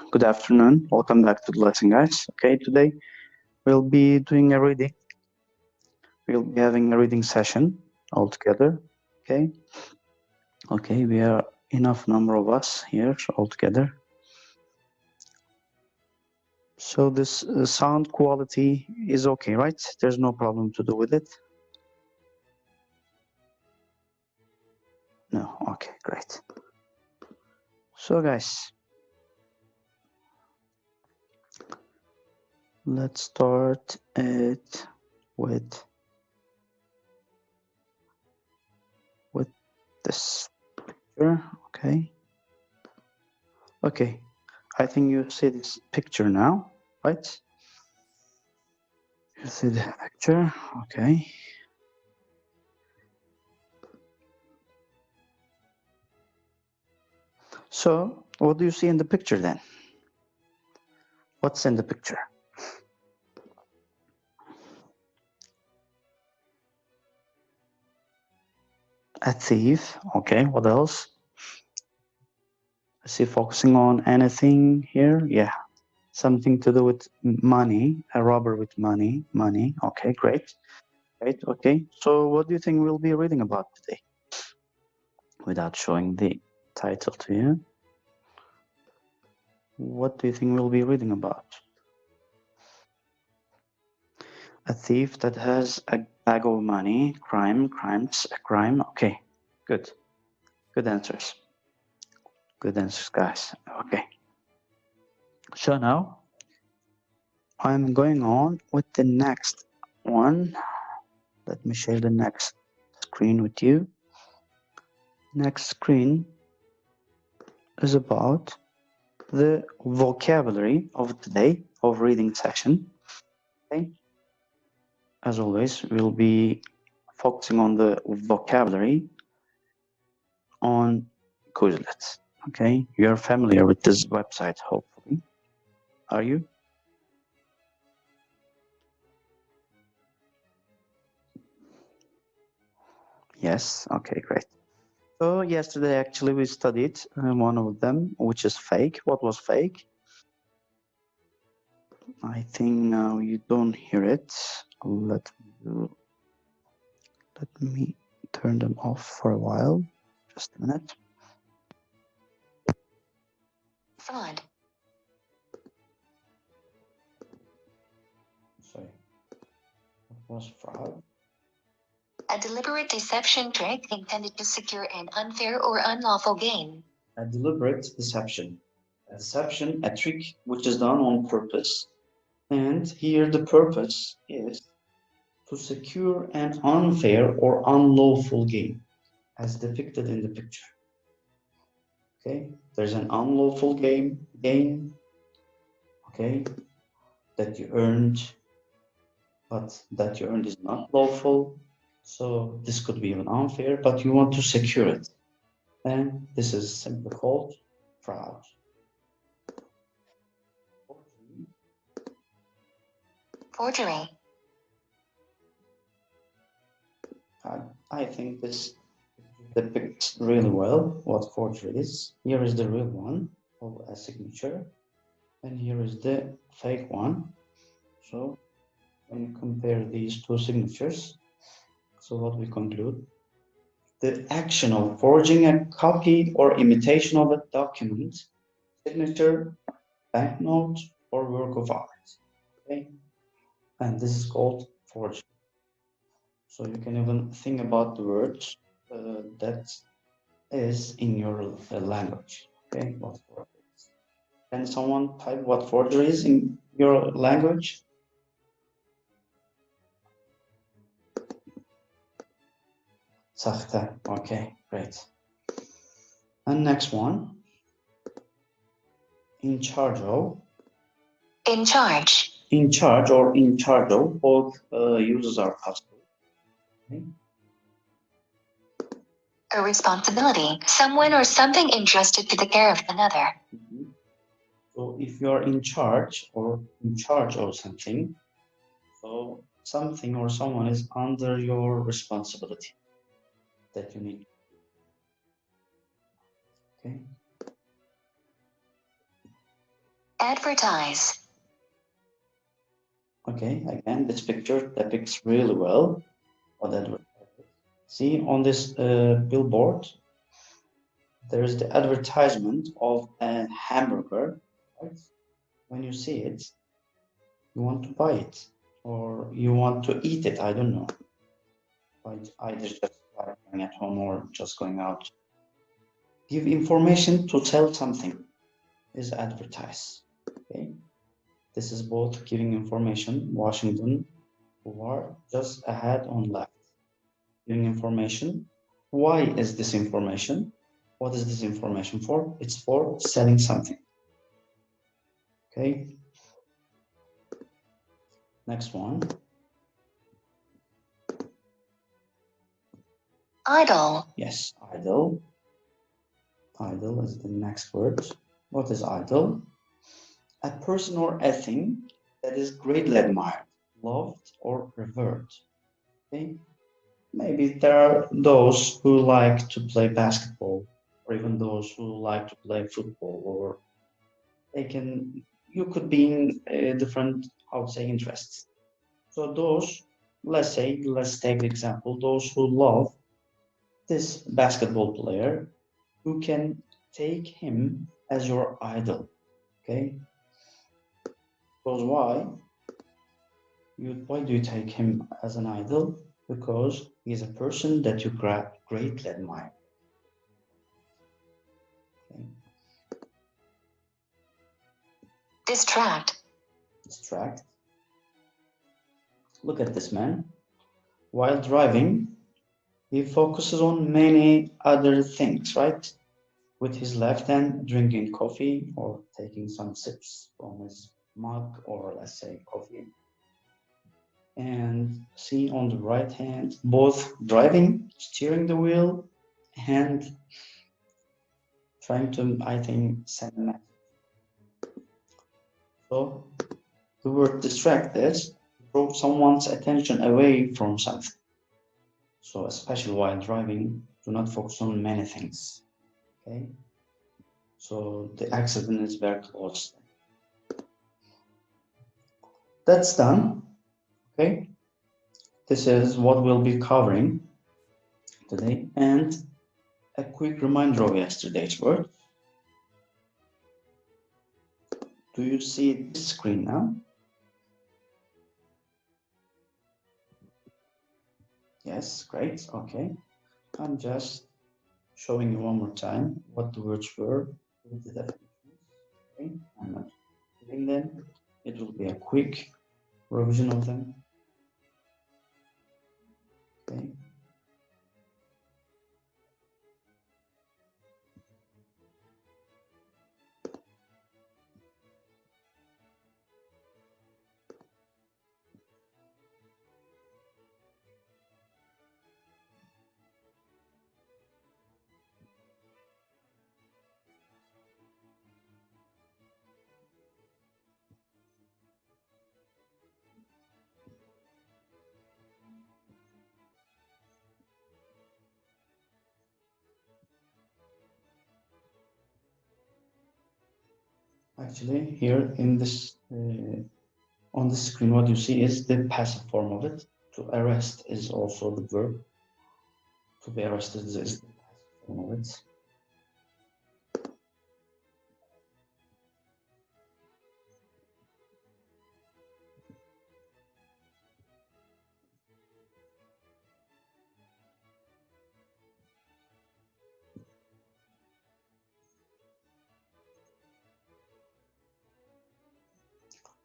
Good afternoon. Welcome back to the lesson, guys. Okay, today we'll be doing a reading. We'll be having a reading session all together. Okay. Okay, we are enough number of us here all together. So this sound quality is okay, right? There's no problem to do with it. No. Okay, great. So, guys, let's start it with this picture. Okay, I think you see this picture now, right? You see the picture, okay. So, what do you see in the picture then? What's in the picture? A thief, okay, what else? Is he focusing on anything here? Yeah, something to do with money, a robber with money, okay, great, okay. So what do you think we'll be reading about today? Without showing the title to you, what do you think we'll be reading about? A thief that has a bag of money, crimes, a crime, okay, good answers. Good answers, guys. Okay. So now I'm going on with the next one. Let me share the next screen with you. Next screen is about the vocabulary of today of reading section. Okay. As always, we'll be focusing on the vocabulary on Quizlet. Okay, you're familiar with this website, hopefully. Are you? Yes. Okay, great. So yesterday, actually, we studied one of them, which is fake. What was fake? I think now you don't hear it. Let me turn them off for a while. Just a minute. Fraud. Sorry. What was fraud? A deliberate deception trick intended to secure an unfair or unlawful gain. A deliberate deception. A trick which is done on purpose. And here the purpose is to secure an unfair or unlawful gain, as depicted in the picture. Okay, there's an unlawful gain, okay, that you earned, but that you earned is not lawful. So this could be even unfair, but you want to secure it. And this is simply called fraud. Forgery. I think this depicts really well what forgery is. Here is the real one of a signature, and here is the fake one. So when you compare these two signatures, so what we conclude, the action of forging a copy or imitation of a document, signature, banknote, or work of art. Okay, and this is called forgery. So you can even think about the words that is in your language. Okay, what forgery is. Can someone type what forgery is in your language? Sahte. Okay, great. And next one. In charge of. In charge. In charge or in charge of, both uses are possible. Okay. A responsibility, someone or something entrusted to the care of another. So if you are in charge or in charge of something, so something or someone is under your responsibility that you need. Okay. Advertise. Okay, again, this picture depicts really well what advertise. See, on this billboard, there is the advertisement of a hamburger, right? When you see it, you want to buy it or you want to eat it, I don't know. But either just lying at home or just going out. Give information to sell something is advertise. Okay, this is both giving information, Washington, who are just ahead on left. Giving information. Why is this information? What is this information for? It's for selling something. Okay. Next one. Idle. Yes, idle. Idle is the next word. What is idle? A person or a thing that is greatly admired, loved, or revered. Okay. Maybe there are those who like to play basketball, or even those who like to play football, or you could be in different, I would say, interests. So those, let's take the example, those who love this basketball player, you can take him as your idol, okay? Because why do you take him as an idol? Because he's a person that you greatly admire. Okay. Distract. Distract. Look at this man. While driving, he focuses on many other things, right? With his left hand drinking coffee or taking some sips from his mug or let's say coffee. And see on the right hand, both driving, steering the wheel, and trying to, I think, send a message. So the word distracted draws someone's attention away from something. So especially while driving, do not focus on many things. Okay. So the accident is very close. That's done. Okay. This is what we'll be covering today, and a quick reminder of yesterday's word. Do you see this screen now? Yes, great. Okay. I'm just showing you one more time what the words were with the definitions. Okay. I'm not reading them. It will be a quick revision of them. Okay. Actually, here in this on the screen, what you see is the passive form of it. To arrest is also the verb. To be arrested is the passive form of it.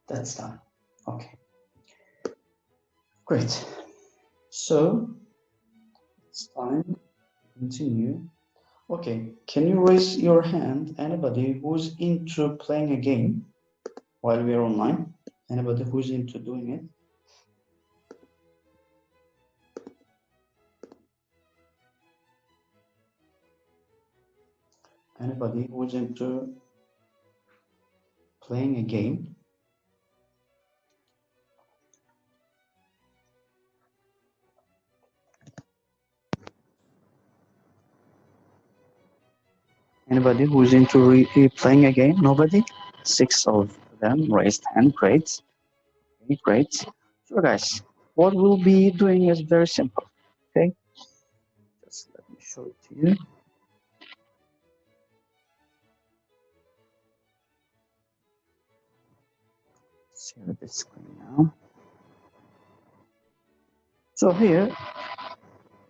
That's done. Okay. Great. So it's time to continue. Okay, can you raise your hand? Anybody who's into playing a game while we are online? Anybody who's into doing it? Anybody who's into playing a game? Anybody who's into playing a game? Nobody? 6 of them raised hand. Great. Okay, great. So guys, what we'll be doing is very simple. Okay, just let me show it to you. Share the screen now. So here,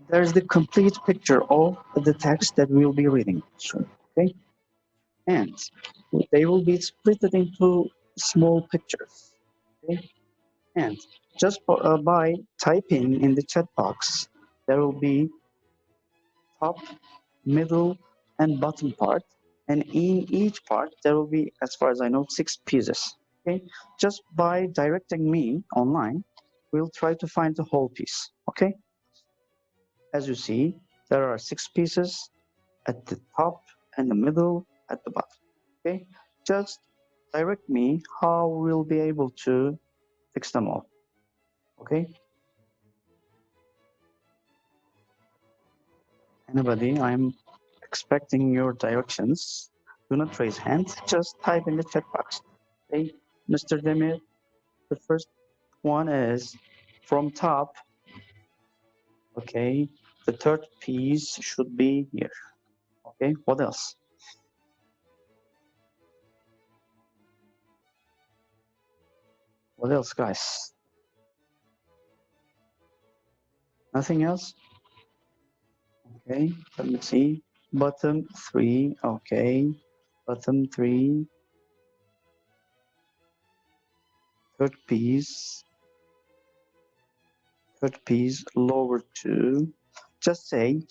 there's the complete picture of the text that we'll be reading. So, okay, and they will be split into small pictures. Okay, and just by typing in the chat box, there will be top, middle, and bottom part. And in each part, there will be, as far as I know, 6 pieces. Okay, just by directing me online, we'll try to find the whole piece. Okay, as you see, there are 6 pieces at the top and the middle at the bottom. Okay, just direct me how we'll be able to fix them all. Okay, anybody? I'm expecting your directions. Do not raise hands, just type in the chat box. Okay, Mr. Demir, the first one is from top. Okay, the third piece should be here. Okay, what else? What else, guys? Nothing else? Okay, let me see. Bottom 3, okay. Bottom 3, third piece, lower 2. Just say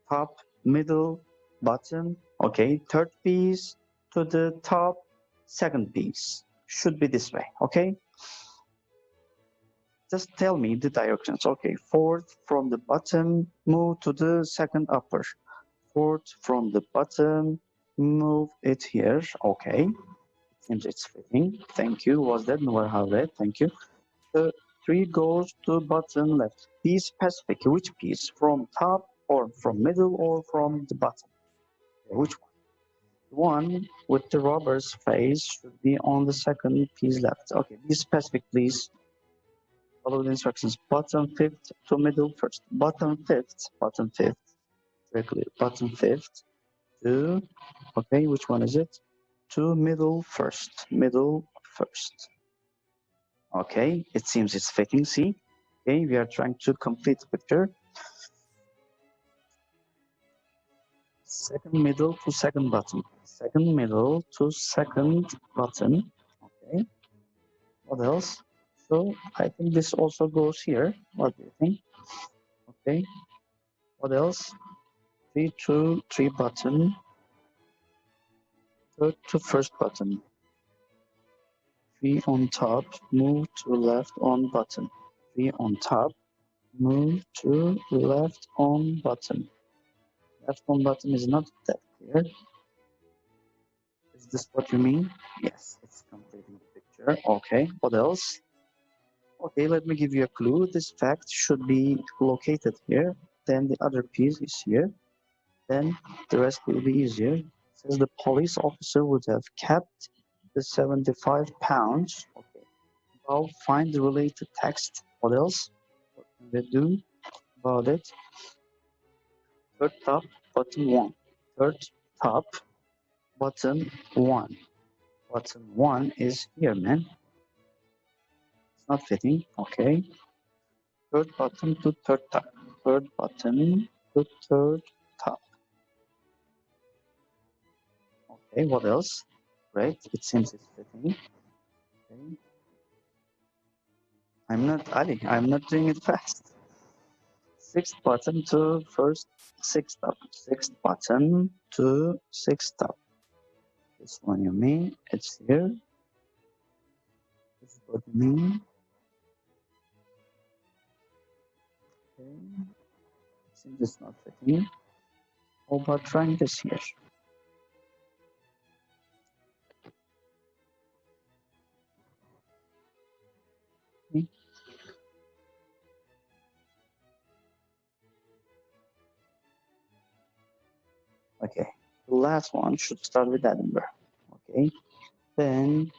top, middle, bottom, okay. Third piece to the top, second piece. Should be this way, okay? Just tell me the directions. Okay, fourth from the bottom, move to the second upper. Fourth from the bottom, move it here. Okay, seems it's fitting. Thank you. Was that Noor? Thank you. The 3 goes to bottom left. Be specific. Which piece? From top or from middle or from the bottom? Which one? The one with the robber's face should be on the second piece left. Okay, be specific, please. Follow the instructions. Bottom fifth to middle first. Bottom fifth. Very clear. Bottom fifth to, okay, which one is it? To middle first. Okay, it seems it's fitting. See? Okay, we are trying to complete the picture. Second middle to second bottom. Second middle to second bottom. Okay. What else? So I think this also goes here. What do you think? Okay. What else? 3 to 3 bottom. Third to first bottom. 3 on top. Move to left on bottom. 3 on top. Move to left on bottom. Left on bottom is not that clear. Is this what you mean? Yes, it's completing the picture. Okay, what else? Okay, let me give you a clue. This fact should be located here. Then the other piece is here. Then the rest will be easier. It says the police officer would have kept the 75 pounds. Okay, now find the related text. What else? What can they do about it? Third top, bottom 1. Third top, bottom 1. Bottom 1 is here, man. It's not fitting. Okay. Third bottom to third top. Third bottom to third top. Okay, what else? Great. It seems it's fitting. Okay. I'm not Ali. I'm not doing it fast. Sixth bottom to first sixth top. Sixth bottom to sixth top. This one you mean? It's here. This is what you mean. Okay. Seems it's not fitting. How about trying this here? Okay. Okay. The last one should start with Edinburgh. Okay. then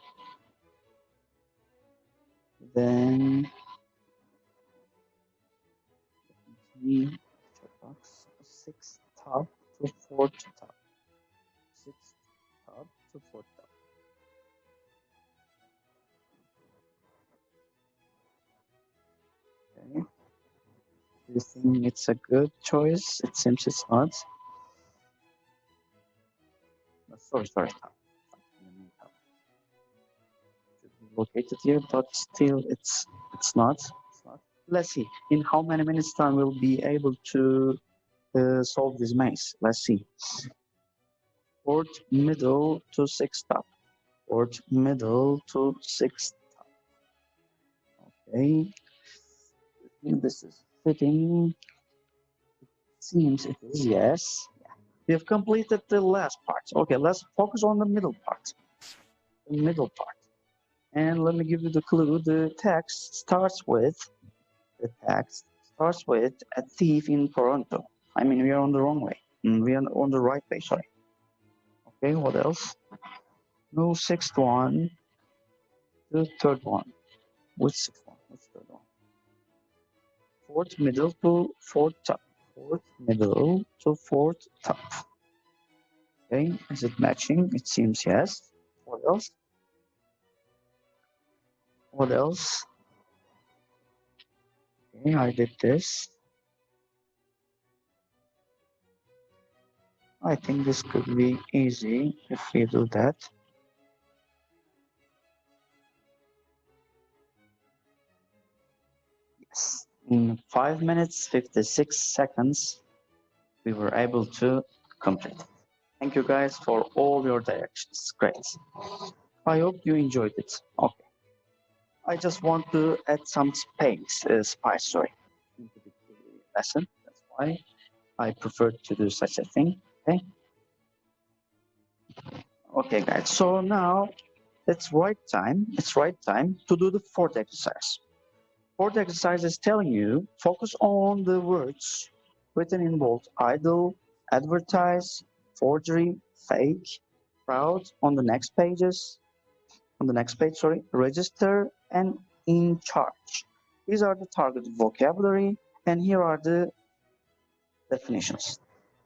checkbox 6 top to 4 top. 6 top to 4 top. Okay. Do you think it's a good choice? It seems it's not. No, sorry, top. Top. Should be located here, but still it's not. It's not. Let's see. In how many minutes time we'll be able to solve this maze? Let's see. Fourth middle to 6 top. Fourth middle to 6 top. Okay. I think this is fitting. Seems it is, yes. We have completed the last part. Okay, let's focus on the middle part. The middle part. And let me give you the clue. The text starts with a thief in Toronto. I mean, we are on the wrong way. We are on the right way, sorry. Okay, what else? No sixth one. The third one. Which sixth one? Which third one? Fourth middle to fourth top. Fourth middle to fourth top. Okay, is it matching? It seems yes. What else? What else? Okay, I did this. I think this could be easy if we do that. Yes, in 5 minutes 56 seconds, we were able to complete. Thank you guys for all your directions. Great. I hope you enjoyed it. Okay. I just want to add some spice, into the lesson. That's why I prefer to do such a thing. Okay. Okay, guys. So now it's right time to do the fourth exercise. Fourth exercise is telling you focus on the words written in bold: idle, advertise, forgery, fake, fraud on the next page, register, and in charge. These are the targeted vocabulary, and here are the definitions.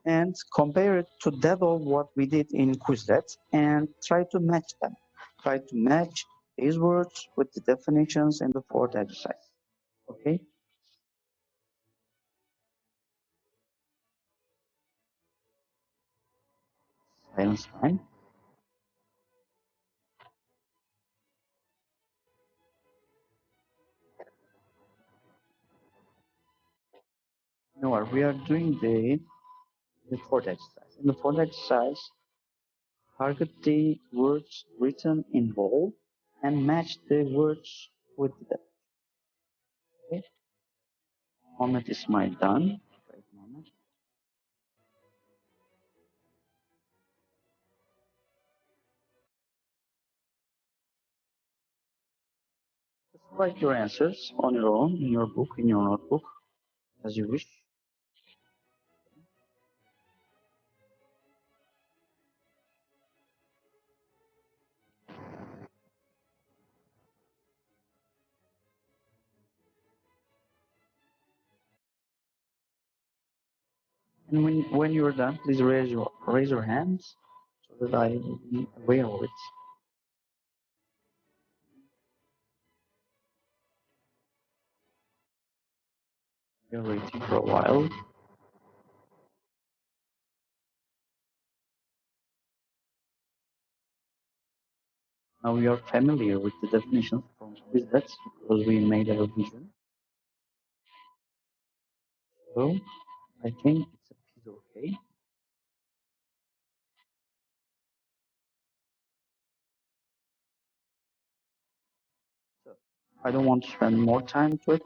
And compare it to that of what we did in Quizlet and try to match them. Try to match these words with the definitions in the fourth exercise. Okay? Silence time. No, we are doing the fourth exercise. In the fourth exercise, target the words written in bold and match the words with the okay. Moment is my done. Wait a moment. Just write your answers on your own in your book, in your notebook, as you wish. And when you're done, please raise your hands so that I will be aware of it. You're waiting for a while. Now we are familiar with the definitions from Quizlet because we made a revision. So I think it's a piece of cake. So I don't want to spend more time to it.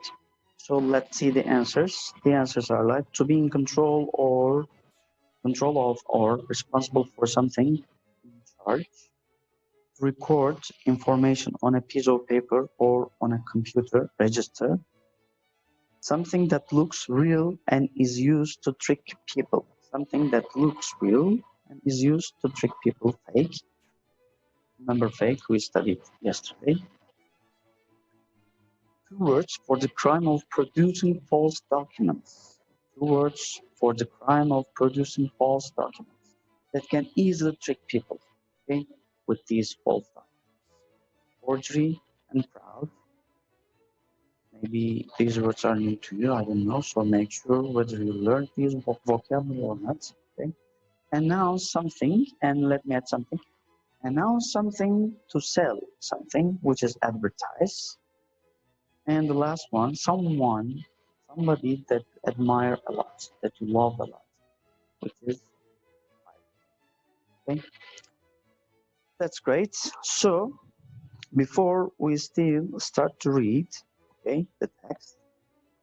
So let's see the answers. The answers are like to be in control of or responsible for something, in charge, to record information on a piece of paper or on a computer, register, something that looks real and is used to trick people. Something that looks real and is used to trick people, fake. Remember fake we studied yesterday. 2 words for the crime of producing false documents. 2 words for the crime of producing false documents that can easily trick people, okay, with these false documents. Forgery and fraud. Maybe these words are new to you, I don't know, so make sure whether you learned these vocabulary or not, okay? Announce something, and let me add something. Announce something to sell something, which is advertise. And the last one, somebody that you admire a lot, that you love a lot, which is okay. That's great. So before we still start to read, okay, the text,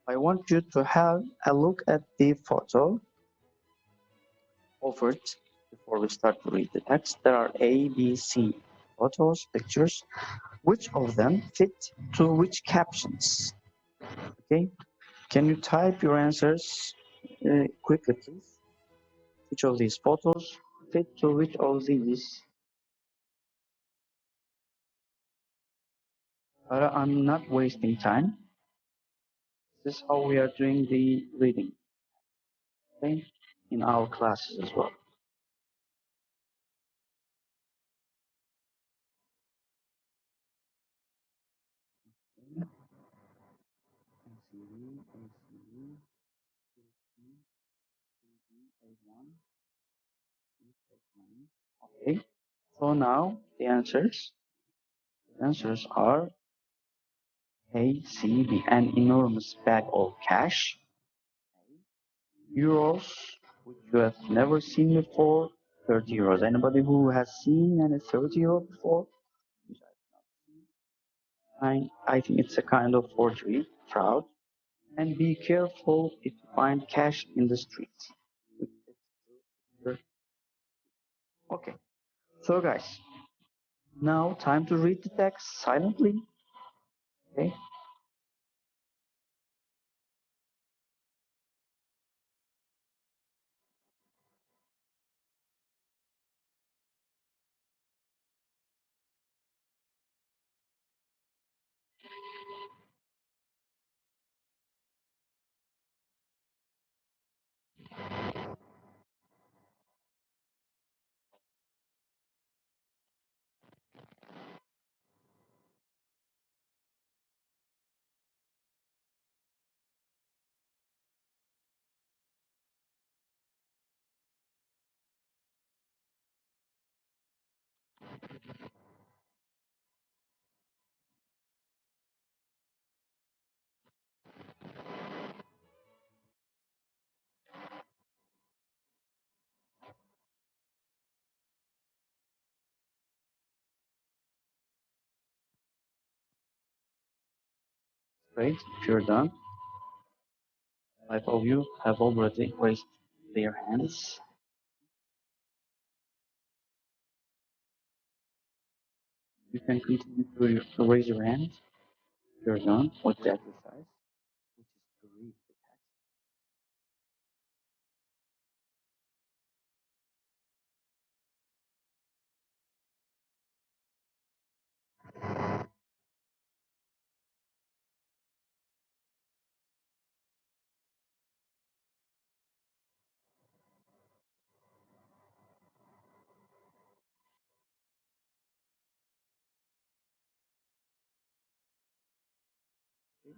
I want you to have a look at the photo offered before we start to read the text. There are A, B, C photos, pictures. Which of them fit to which captions? Okay, can you type your answers quickly, please? Which of these photos fit to which of these? I'm not wasting time. This is how we are doing the reading, okay, in our classes as well. Okay, so now the answers are A, C, B, an enormous bag of cash, euros, which you have never seen before, 30 euros. Anybody who has seen any 30 euro before? I think it's a kind of forgery, fraud. And be careful if you find cash in the street. Okay, so guys, now time to read the text silently. Okay, great. If you're done, 5 of you have already raised their hands. You can continue to raise your hand if you're done with the exercise, which is to read the text.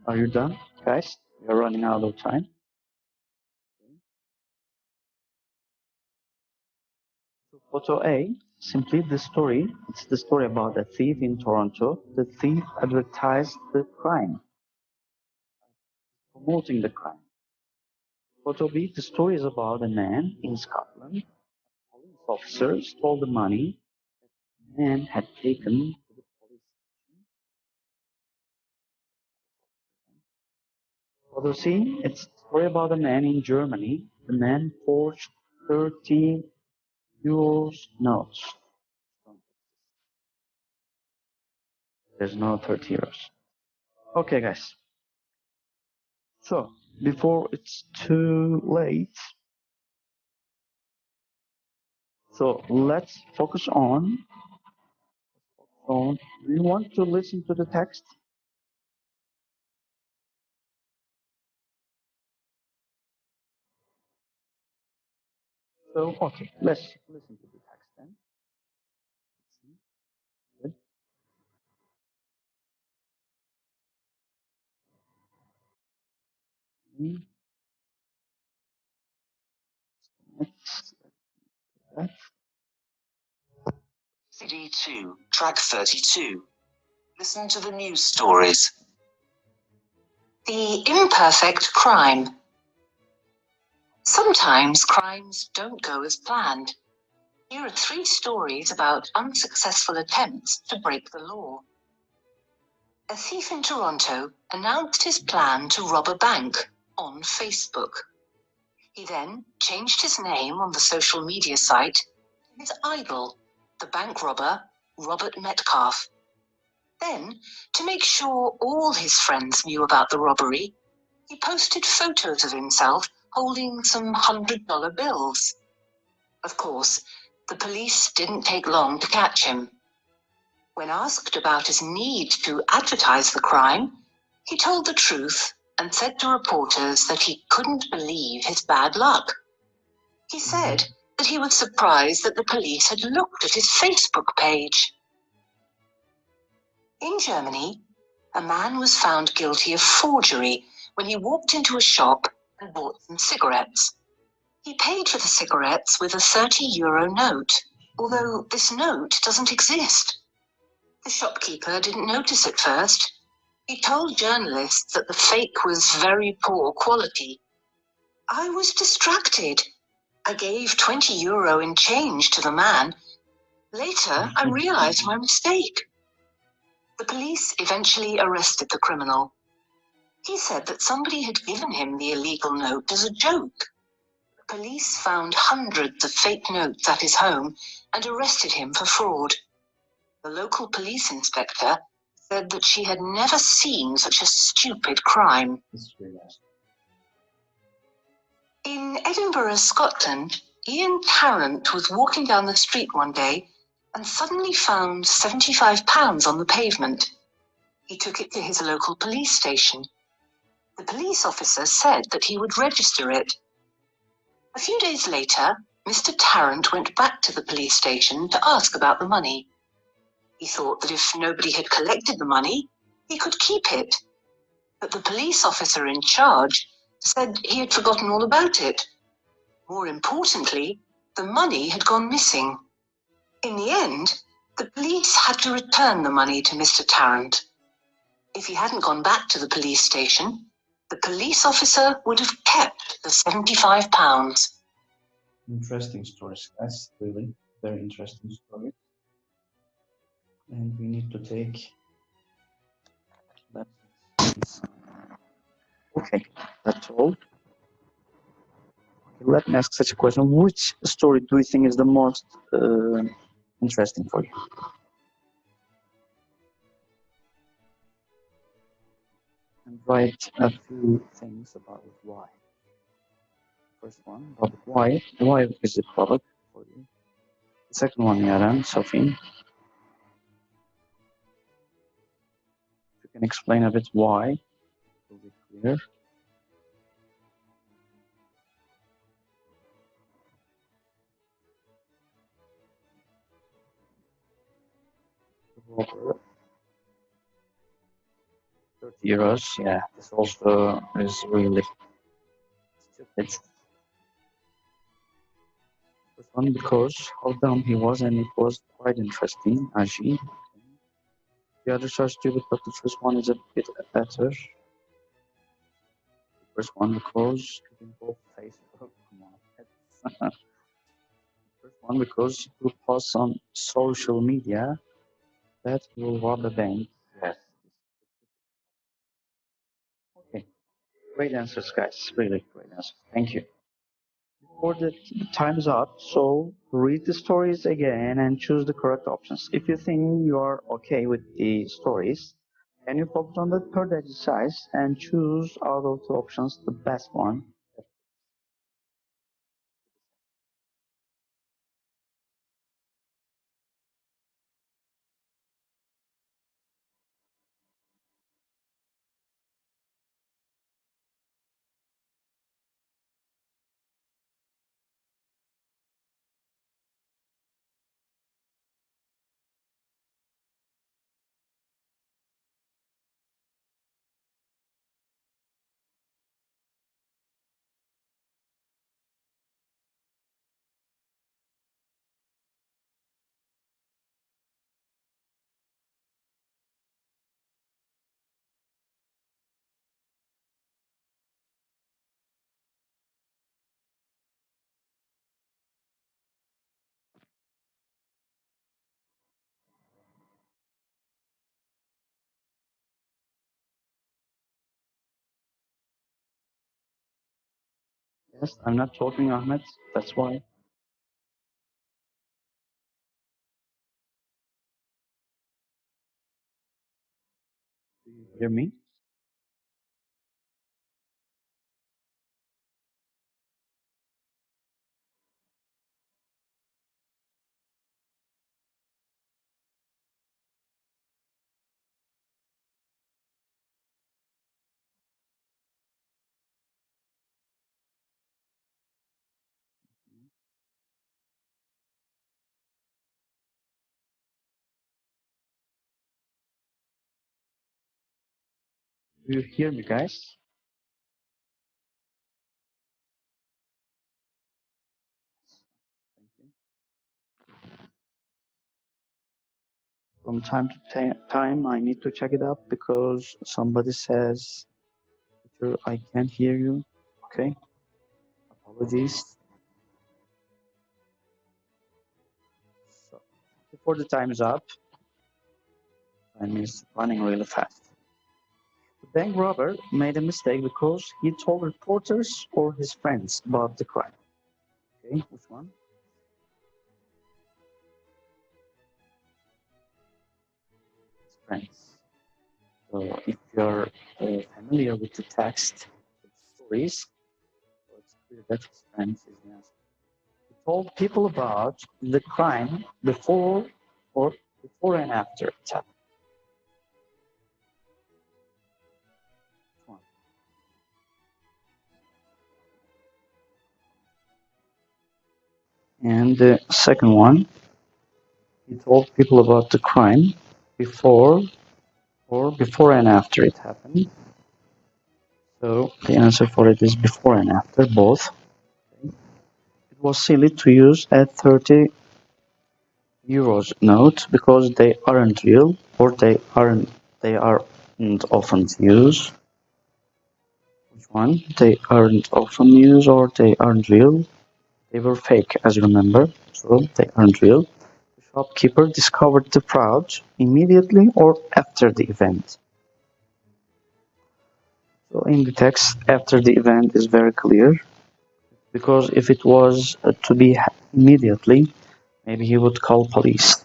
Are you done, guys? We are running out of time. So photo A, simply the story. It's the story about a thief in Toronto. The thief advertised the crime, promoting the crime. Photo B, the story is about a man in Scotland. Police officer stole the money the man had taken to the police. Photo C, it's a story about a man in Germany. The man forged 30 euros notes. There's no 30 euros. Okay, guys. So, before it's too late, so let's focus on So, do you want to listen to the text? So, okay, let's listen to the text then. Good. Next. CD2, track 32. Listen to the news stories. The imperfect crime. Sometimes crimes don't go as planned. Here are 3 stories about unsuccessful attempts to break the law. A thief in Toronto announced his plan to rob a bank on Facebook. He then changed his name on the social media site to his idol, the bank robber Robert Metcalfe. Then, to make sure all his friends knew about the robbery, he posted photos of himself holding some $100 bills. Of course, the police didn't take long to catch him. When asked about his need to advertise the crime, he told the truth and said to reporters that he couldn't believe his bad luck. He said that he was surprised that the police had looked at his Facebook page. In Germany, a man was found guilty of forgery when he walked into a shop and bought some cigarettes. He paid for the cigarettes with a €30 note, although this note doesn't exist. The shopkeeper didn't notice at first. He told journalists that the fake was very poor quality. I was distracted. I gave €20 in change to the man. Later, I realized my mistake. The police eventually arrested the criminal. He said that somebody had given him the illegal note as a joke. The police found hundreds of fake notes at his home and arrested him for fraud. The local police inspector said that she had never seen such a stupid crime. In Edinburgh, Scotland, Ian Tarrant was walking down the street one day and suddenly found £75 on the pavement. He took it to his local police station. The police officer said that he would register it. A few days later, Mr. Tarrant went back to the police station to ask about the money. He thought that if nobody had collected the money, he could keep it. But the police officer in charge said he had forgotten all about it. More importantly, the money had gone missing. In the end, the police had to return the money to Mr. Tarrant. If he hadn't gone back to the police station, the police officer would have kept the £75. Interesting stories, guys. Really, very interesting story. And we need to take lessons. Okay, that's all. Okay, let me ask such a question. Which story do you think is the most interesting for you? And write a few things about it. Why? First one, Robert. Why? Why is it Robert for you? The second one, Yaran, Sophie. If you can explain a bit why, it will be clear. Robert. €30, yeah. This also is really stupid. First one because how dumb he was, and it was quite interesting. Aji. The others are stupid, but the first one is a bit better. The first one because it involved Facebook. Come on. The first one because he posts on social media that he will rob a bank. Yes. Okay. Great answers, guys. Really great answers. Thank you. Before the time's up, so read the stories again and choose the correct options. If you think you are okay with the stories, can you focus on the third exercise and choose out of the options the best one? Yes, I'm not talking, Ahmed. That's why. Do you hear me? Do you hear me, guys? Thank you. From time to time, I need to check it up because somebody says, "Teacher, I can't hear you." Okay, apologies. So, before the time is up, time is running really fast. The bank robber made a mistake because he told reporters or his friends about the crime. Okay, which one? His friends. So if you're familiar with the text, with the stories, so it's clear that his friends is the answer. He told people about the crime before and after it happened. Which one? And the second one, he told people about the crime before before and after it happened. So the answer for it is before and after, both. Okay. It was silly to use a 30 euros note because they aren't real or they aren't often used. Which one? They aren't often used or they aren't real. They were fake, as you remember, so they aren't real. The shopkeeper discovered the fraud immediately or after the event. So in the text, after the event is very clear, because if it was to be immediately, maybe he would call police.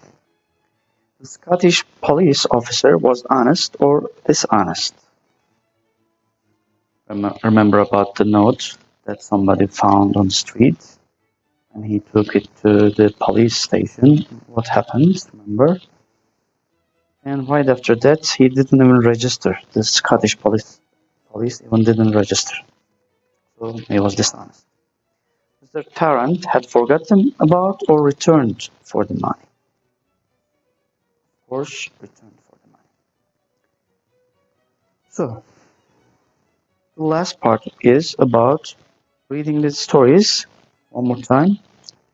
The Scottish police officer was honest or dishonest. Remember about the note that somebody found on the street and he took it to the police station. What happened? Remember? And right after that, he didn't even register. The Scottish police even didn't register. So he was dishonest. Mr. Tarrant had forgotten about or returned for the money. Of course, returned for the money. So the last part is about reading the stories one more time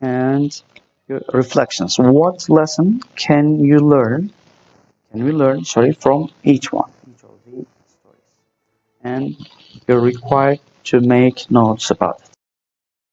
and your reflections. What lesson can you learn? Can we learn, sorry, from each one, each of the stories? And you're required to make notes about it.